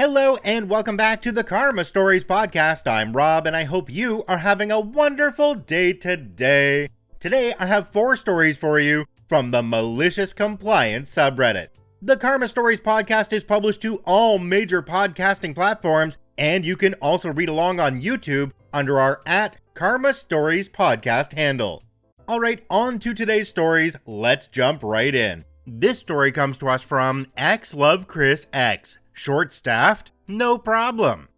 Hello and welcome back to the Karma Stories podcast. I'm Rob and I hope you are having a wonderful day today. Today I have 4 stories for you from the Malicious Compliance subreddit. The Karma Stories podcast is published to all major podcasting platforms, and you can also read along on YouTube under our @Karma Stories podcast handle. Alright, on to today's stories. Let's jump right in. This story comes to us from X Love Chris X. Short-staffed? No problem.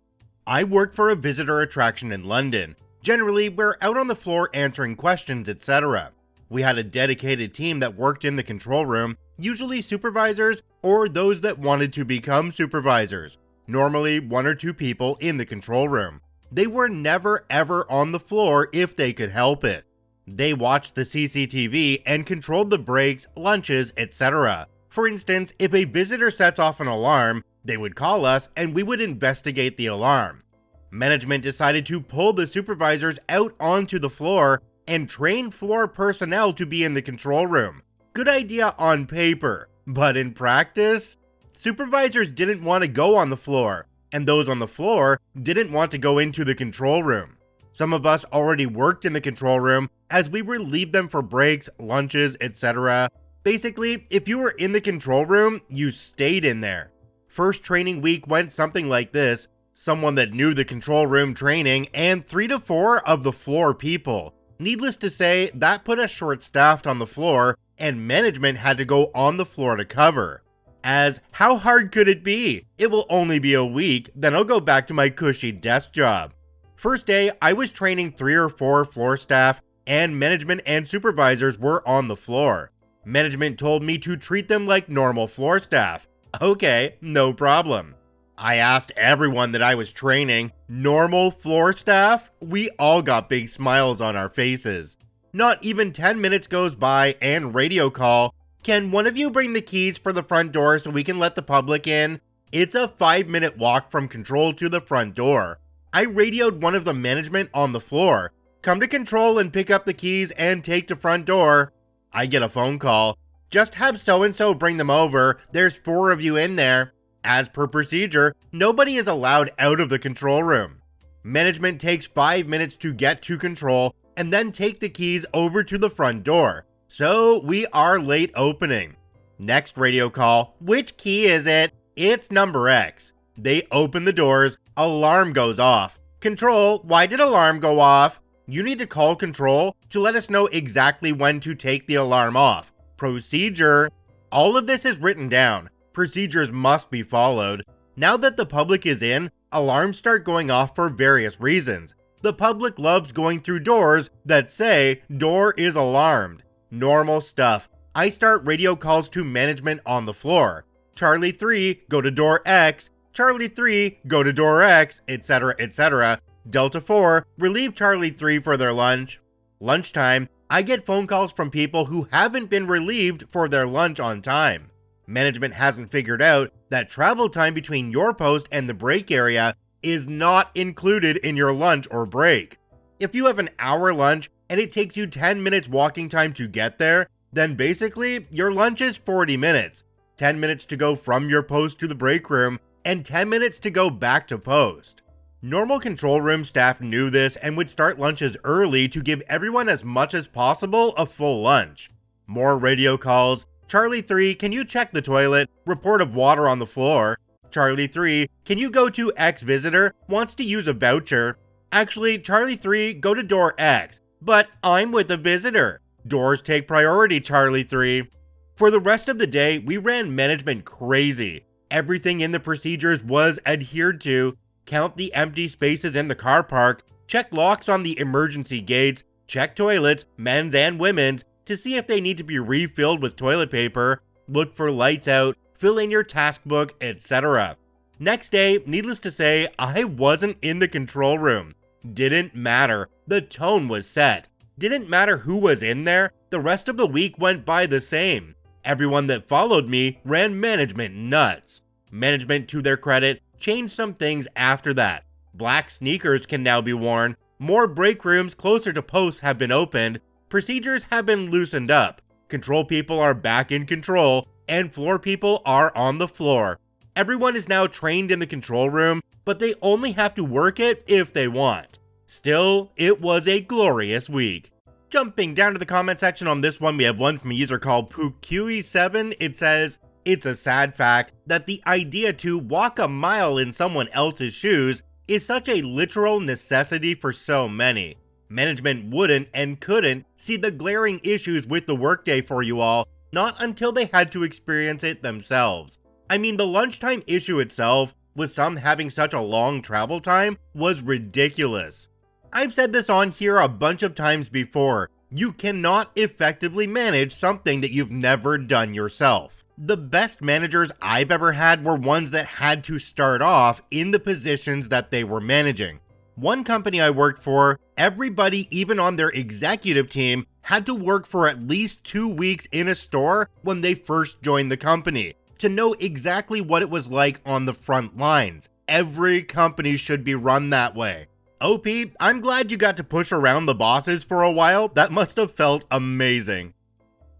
I work for a visitor attraction in London. Generally, we're out on the floor answering questions, etc. We had a dedicated team that worked in the control room, usually supervisors or those that wanted to become supervisors. Normally, 1 or 2 people in the control room. They were never ever on the floor if they could help it. They watched the CCTV and controlled the breaks, lunches, etc. For instance, if a visitor sets off an alarm, they would call us and we would investigate the alarm. Management decided to pull the supervisors out onto the floor and train floor personnel to be in the control room. Good idea on paper, but in practice, supervisors didn't want to go on the floor, and those on the floor didn't want to go into the control room. Some of us already worked in the control room as we relieved them for breaks, lunches, etc. Basically, if you were in the control room, you stayed in there. First training week went something like this: someone that knew the control room training and 3 to 4 of the floor people. Needless to say, that put us short-staffed on the floor and management had to go on the floor to cover. As how hard could it be? It will only be a week, then I'll go back to my cushy desk job. First day, I was training 3 or 4 floor staff and management and supervisors were on the floor. Management told me to treat them like normal floor staff. Okay, no problem. I asked everyone that I was training, normal floor staff? We all got big smiles on our faces. Not even 10 minutes goes by and radio call, "Can one of you bring the keys for the front door so we can let the public in?" It's a 5-minute walk from control to the front door. I radioed one of the management on the floor. "Come to control and pick up the keys and take to front door." I get a phone call. "Just have so-and-so bring them over. There's 4 of you in there." As per procedure, nobody is allowed out of the control room. Management takes 5 minutes to get to control and then take the keys over to the front door. So we are late opening. Next radio call. "Which key is it?" "It's number X." They open the doors. Alarm goes off. "Control, why did alarm go off?" "You need to call control to let us know exactly when to take the alarm off." Procedure. All of this is written down. Procedures must be followed. Now that the public is in, alarms start going off for various reasons. The public loves going through doors that say, "Door is alarmed." Normal stuff. I start radio calls to management on the floor. "Charlie 3, go to door X. Charlie 3, go to door X," etc., etc. Delta 4, relieve Charlie 3 for their lunch. Lunchtime, I get phone calls from people who haven't been relieved for their lunch on time. Management hasn't figured out that travel time between your post and the break area is not included in your lunch or break. If you have an hour lunch and it takes you 10 minutes walking time to get there, then basically your lunch is 40 minutes. 10 minutes to go from your post to the break room and 10 minutes to go back to post. Normal control room staff knew this and would start lunches early to give everyone as much as possible a full lunch. More radio calls. "Charlie 3, can you check the toilet? Report of water on the floor." "Charlie 3, can you go to X visitor? Wants to use a voucher." "Actually, Charlie 3, go to door X." "But I'm with a visitor." "Doors take priority, Charlie 3. For the rest of the day, we ran management crazy. Everything in the procedures was adhered to. Count the empty spaces in the car park, check locks on the emergency gates, check toilets, men's and women's, to see if they need to be refilled with toilet paper, look for lights out, fill in your task book, etc. Next day, needless to say, I wasn't in the control room. Didn't matter. The tone was set. Didn't matter who was in there. The rest of the week went by the same. Everyone that followed me ran management nuts. Management, to their credit, changed some things after that. Black sneakers can now be worn. More break rooms closer to posts have been opened. Procedures have been loosened up. Control people are back in control, and floor people are on the floor. Everyone is now trained in the control room, but they only have to work it if they want. Still, it was a glorious week. Jumping down to the comment section on this one, we have one from a user called Pukui7. It says, "It's a sad fact that the idea to walk a mile in someone else's shoes is such a literal necessity for so many. Management wouldn't and couldn't see the glaring issues with the workday for you all, not until they had to experience it themselves. I mean, the lunchtime issue itself, with some having such a long travel time, was ridiculous. I've said this on here a bunch of times before. You cannot effectively manage something that you've never done yourself. The best managers I've ever had were ones that had to start off in the positions that they were managing. One company I worked for, everybody even on their executive team had to work for at least 2 weeks in a store when they first joined the company to know exactly what it was like on the front lines. Every company should be run that way. OP, I'm glad you got to push around the bosses for a while. That must have felt amazing."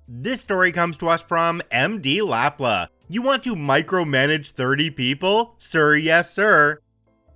This story comes to us from MD Lapla. "You want to micromanage 30 people? Sir, yes sir."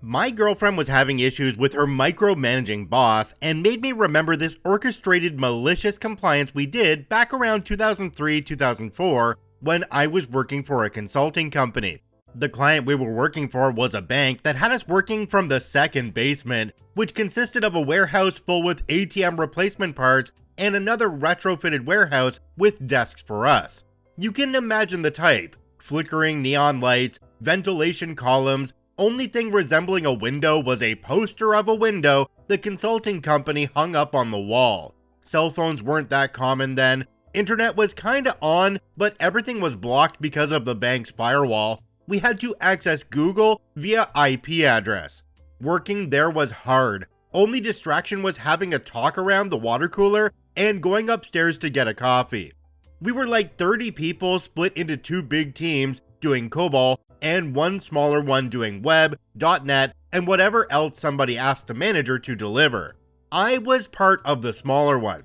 My girlfriend was having issues with her micromanaging boss and made me remember this orchestrated malicious compliance we did back around 2003-2004 when I was working for a consulting company. The client we were working for was a bank that had us working from the second basement, which consisted of a warehouse full with ATM replacement parts and another retrofitted warehouse with desks for us. You can imagine the type: flickering neon lights, ventilation columns. Only thing resembling a window was a poster of a window the consulting company hung up on the wall. Cell phones weren't that common then. Internet was kinda on, but everything was blocked because of the bank's firewall. We had to access Google via IP address. Working there was hard. Only distraction was having a talk around the water cooler and going upstairs to get a coffee. We were like 30 people split into 2 big teams doing COBOL and one smaller one doing web, .NET, and whatever else somebody asked the manager to deliver. I was part of the smaller one.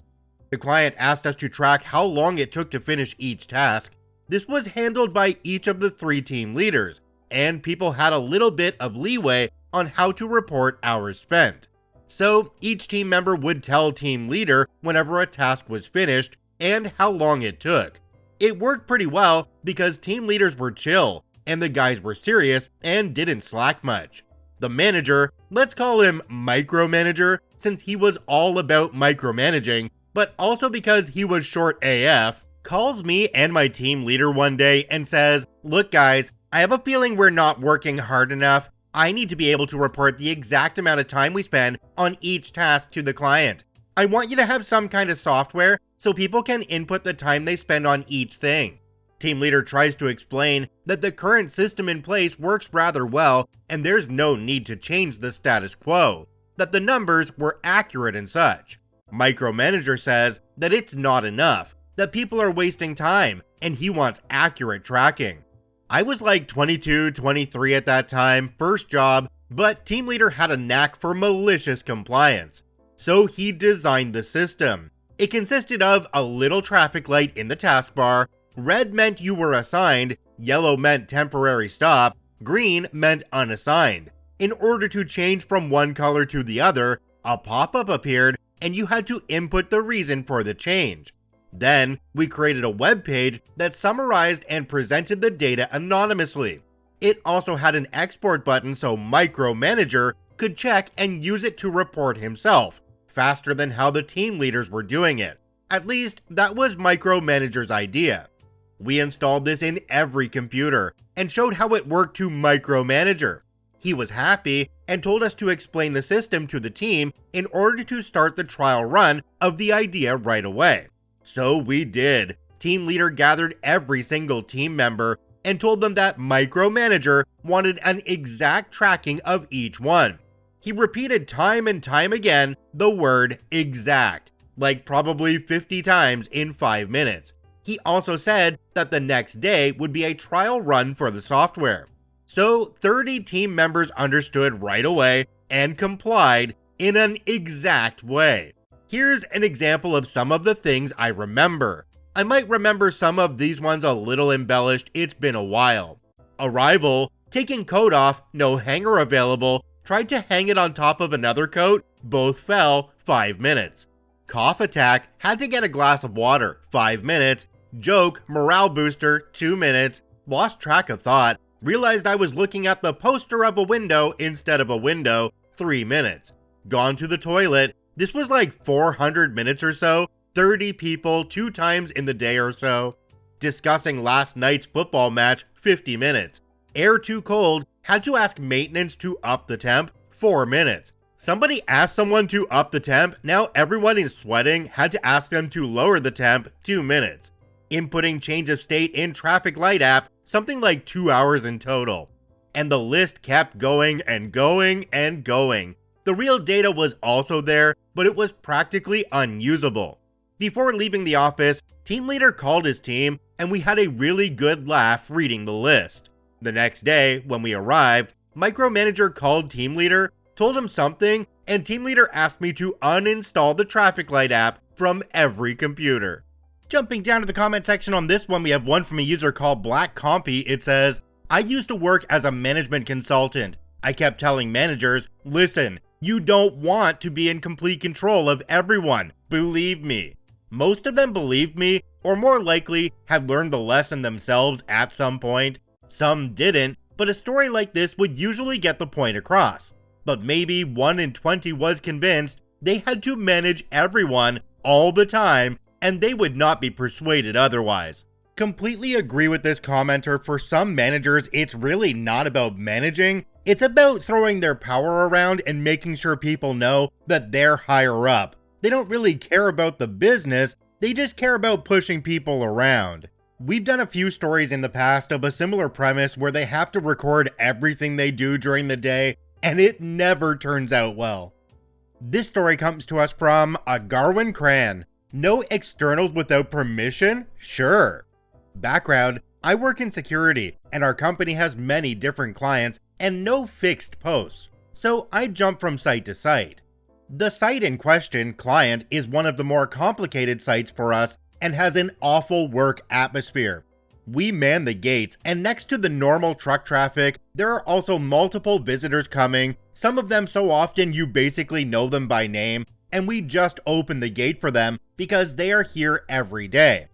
The client asked us to track how long it took to finish each task. This was handled by each of the 3 team leaders, and people had a little bit of leeway on how to report hours spent. So each team member would tell team leader whenever a task was finished and how long it took. It worked pretty well because team leaders were chill, and the guys were serious and didn't slack much. The manager, let's call him Micromanager since he was all about micromanaging, but also because he was short AF, calls me and my team leader one day and says, "Look guys, I have a feeling we're not working hard enough. I need to be able to report the exact amount of time we spend on each task to the client. I want you to have some kind of software so people can input the time they spend on each thing." Team leader tries to explain that the current system in place works rather well and there's no need to change the status quo, that the numbers were accurate and such. Micromanager says that it's not enough, that people are wasting time, and he wants accurate tracking. I was like 22, 23 at that time, first job, but team leader had a knack for malicious compliance. So he designed the system. It consisted of a little traffic light in the taskbar. Red meant you were assigned, yellow meant temporary stop, green meant unassigned. In order to change from one color to the other, a pop-up appeared and you had to input the reason for the change. Then, we created a web page that summarized and presented the data anonymously. It also had an export button so Micromanager could check and use it to report himself, faster than how the team leaders were doing it. At least, that was Micromanager's idea. We installed this in every computer and showed how it worked to Micromanager. He was happy and told us to explain the system to the team in order to start the trial run of the idea right away. So we did. Team leader gathered every single team member and told them that Micromanager wanted an exact tracking of each one. He repeated time and time again the word exact, like probably 50 times in 5 minutes. He also said that the next day would be a trial run for the software. So 30 team members understood right away and complied in an exact way. Here's an example of some of the things I remember. I might remember some of these ones a little embellished, it's been a while. Arrival, taking coat off, no hanger available, tried to hang it on top of another coat, both fell, 5 minutes. Cough attack, had to get a glass of water, 5 minutes. Joke, morale booster, 2 minutes. Lost track of thought, realized I was looking at the poster of a window instead of a window, 3 minutes. Gone to the toilet, this was like 400 minutes or so, 30 people 2 times in the day or so. Discussing last night's football match, 50 minutes. Air too cold, had to ask maintenance to up the temp, 4 minutes. Somebody asked someone to up the temp, now everyone is sweating, had to ask them to lower the temp, 2 minutes. Inputting change of state in traffic light app, something like 2 hours in total. And the list kept going and going and going. The real data was also there, but it was practically unusable. Before leaving the office, team leader called his team, and we had a really good laugh reading the list. The next day, when we arrived, Micromanager called team leader, told him something, and team leader asked me to uninstall the traffic light app from every computer. Jumping down to the comment section on this one, we have one from a user called Black Compy. It says, I used to work as a management consultant. I kept telling managers, listen, you don't want to be in complete control of everyone. Believe me. Most of them believed me, or more likely, had learned the lesson themselves at some point. Some didn't, but a story like this would usually get the point across. But maybe 1 in 20 was convinced they had to manage everyone all the time, and they would not be persuaded otherwise. Completely agree with this commenter. For some managers, it's really not about managing. It's about throwing their power around and making sure people know that they're higher up. They don't really care about the business, they just care about pushing people around. We've done a few stories in the past of a similar premise where they have to record everything they do during the day, and it never turns out well. This story comes to us from a Garwin Cran. No externals without permission? Sure. Background, I work in security, and our company has many different clients and no fixed posts, so I jump from site to site. The site in question, client, is one of the more complicated sites for us and has an awful work atmosphere. We man the gates, and next to the normal truck traffic, there are also multiple visitors coming, some of them so often you basically know them by name, and we just open the gate for them because they are here every day.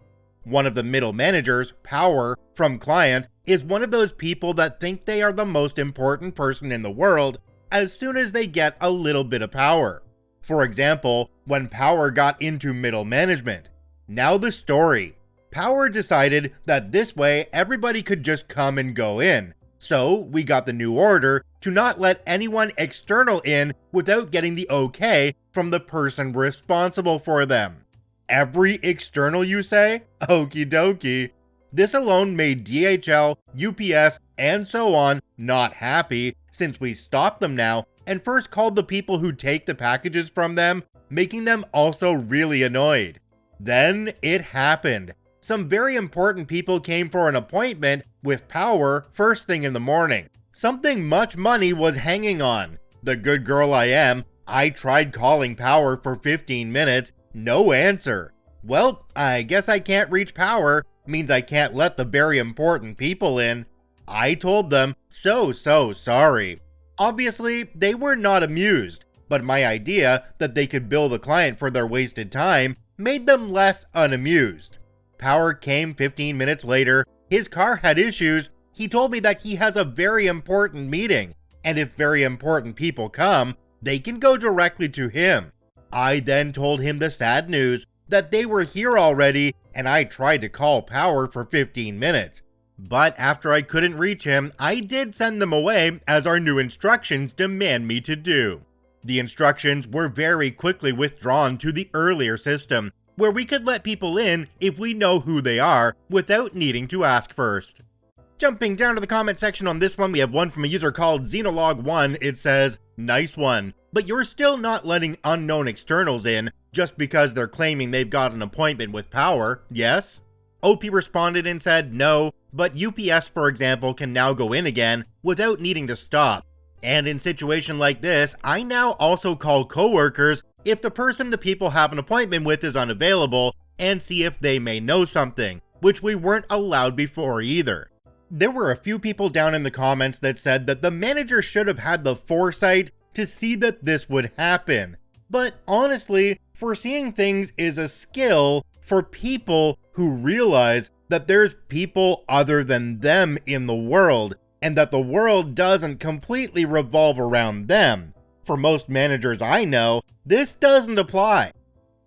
One of the middle managers, Power, from client, is one of those people that think they are the most important person in the world as soon as they get a little bit of power. For example, when Power got into middle management. Now the story. Power decided that this way everybody could just come and go in. So we got the new order to not let anyone external in without getting the okay from the person responsible for them. Every external, you say? Okie dokie. This alone made DHL, UPS, and so on not happy, since we stopped them now and first called the people who take the packages from them, making them also really annoyed. Then it happened. Some very important people came for an appointment with Power first thing in the morning. Something much money was hanging on. The good girl I am, I tried calling Power for 15 minutes, no answer. Well, I guess I can't reach Power, means I can't let the very important people in. I told them, so sorry. Obviously, they were not amused, but my idea that they could bill the client for their wasted time made them less unamused. Power came 15 minutes later, his car had issues, he told me that he has a very important meeting, and if very important people come, they can go directly to him. I then told him the sad news that they were here already, and I tried to call Power for 15 minutes. But after I couldn't reach him, I did send them away as our new instructions demand me to do. The instructions were very quickly withdrawn to the earlier system, where we could let people in if we know who they are without needing to ask first. Jumping down to the comment section on this one, we have one from a user called Xenolog1. It says, nice one, but you're still not letting unknown externals in just because they're claiming they've got an appointment with Power, yes? OP responded and said no, but UPS, for example, can now go in again without needing to stop. And in situation like this, I now also call coworkers if the person the people have an appointment with is unavailable and see if they may know something, which we weren't allowed before either. There were a few people down in the comments that said that the manager should have had the foresight to see that this would happen. But honestly, foreseeing things is a skill for people who realize that there's people other than them in the world, and that the world doesn't completely revolve around them. For most managers I know, this doesn't apply.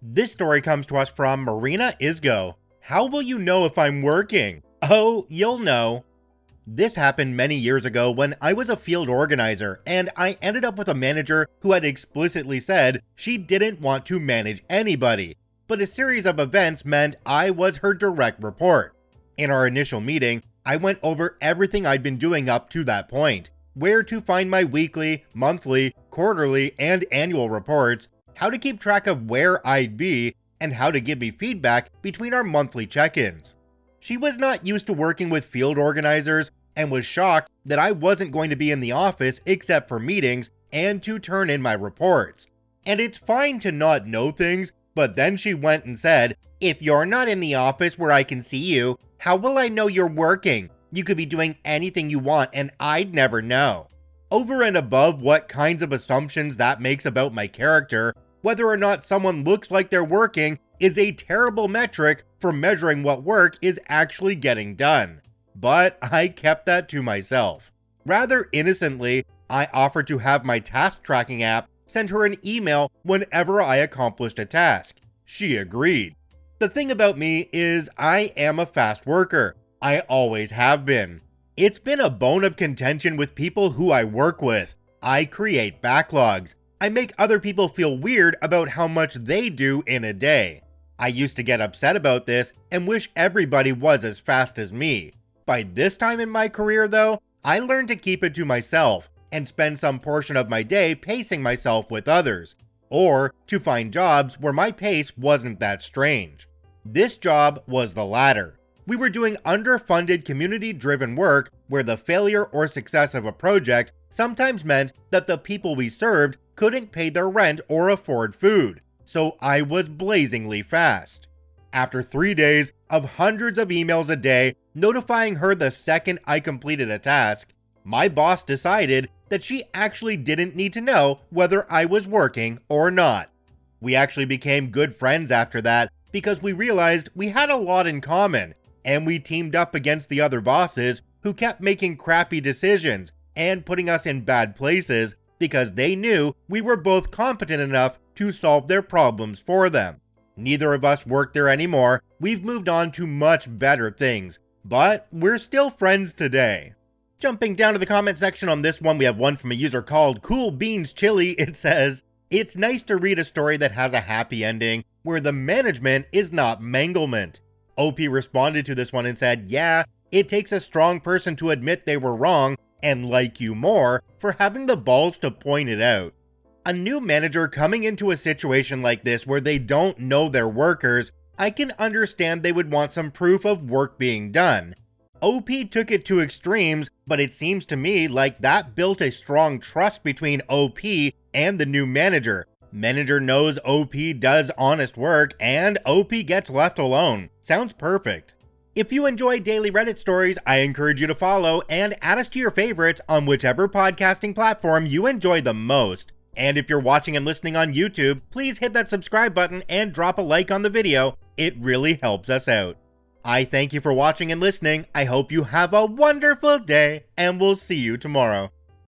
This story comes to us from Marina Isgo. How will you know if I'm working? Oh, you'll know. This happened many years ago when I was a field organizer, and I ended up with a manager who had explicitly said she didn't want to manage anybody, but a series of events meant I was her direct report. In our initial meeting, I went over everything I'd been doing up to that point, where to find my weekly, monthly, quarterly, and annual reports, how to keep track of where I'd be, and how to give me feedback between our monthly check-ins. She was not used to working with field organizers and was shocked that I wasn't going to be in the office except for meetings and to turn in my reports. And it's fine to not know things, but then she went and said, "If you're not in the office where I can see you, how will I know you're working? You could be doing anything you want and I'd never know." Over and above what kinds of assumptions that makes about my character, whether or not someone looks like they're working is a terrible metric for measuring what work is actually getting done. But I kept that to myself. Rather innocently, I offered to have my task tracking app send her an email whenever I accomplished a task. She agreed. The thing about me is I am a fast worker. I always have been. It's been a bone of contention with people who I work with. I create backlogs. I make other people feel weird about how much they do in a day. I used to get upset about this and wish everybody was as fast as me. By this time in my career though, I learned to keep it to myself and spend some portion of my day pacing myself with others, or to find jobs where my pace wasn't that strange. This job was the latter. We were doing underfunded community-driven work where the failure or success of a project sometimes meant that the people we served couldn't pay their rent or afford food, so I was blazingly fast. After 3 days of hundreds of emails a day notifying her the second I completed a task, my boss decided that she actually didn't need to know whether I was working or not. We actually became good friends after that because we realized we had a lot in common, and we teamed up against the other bosses who kept making crappy decisions and putting us in bad places because they knew we were both competent enough to solve their problems for them. Neither of us work there anymore. We've moved on to much better things, but we're still friends today. Jumping down to the comment section on this one, we have one from a user called Cool Beans Chili. It says, "It's nice to read a story that has a happy ending where the management is not manglement." OP responded to this one and said, "Yeah, it takes a strong person to admit they were wrong and like you more for having the balls to point it out." A new manager coming into a situation like this where they don't know their workers, I can understand they would want some proof of work being done. OP took it to extremes, but it seems to me like that built a strong trust between OP and the new manager. Manager knows OP does honest work, and OP gets left alone. Sounds perfect. If you enjoy daily Reddit stories, I encourage you to follow and add us to your favorites on whichever podcasting platform you enjoy the most. And if you're watching and listening on YouTube, please hit that subscribe button and drop a like on the video. It really helps us out. I thank you for watching and listening. I hope you have a wonderful day, and we'll see you tomorrow.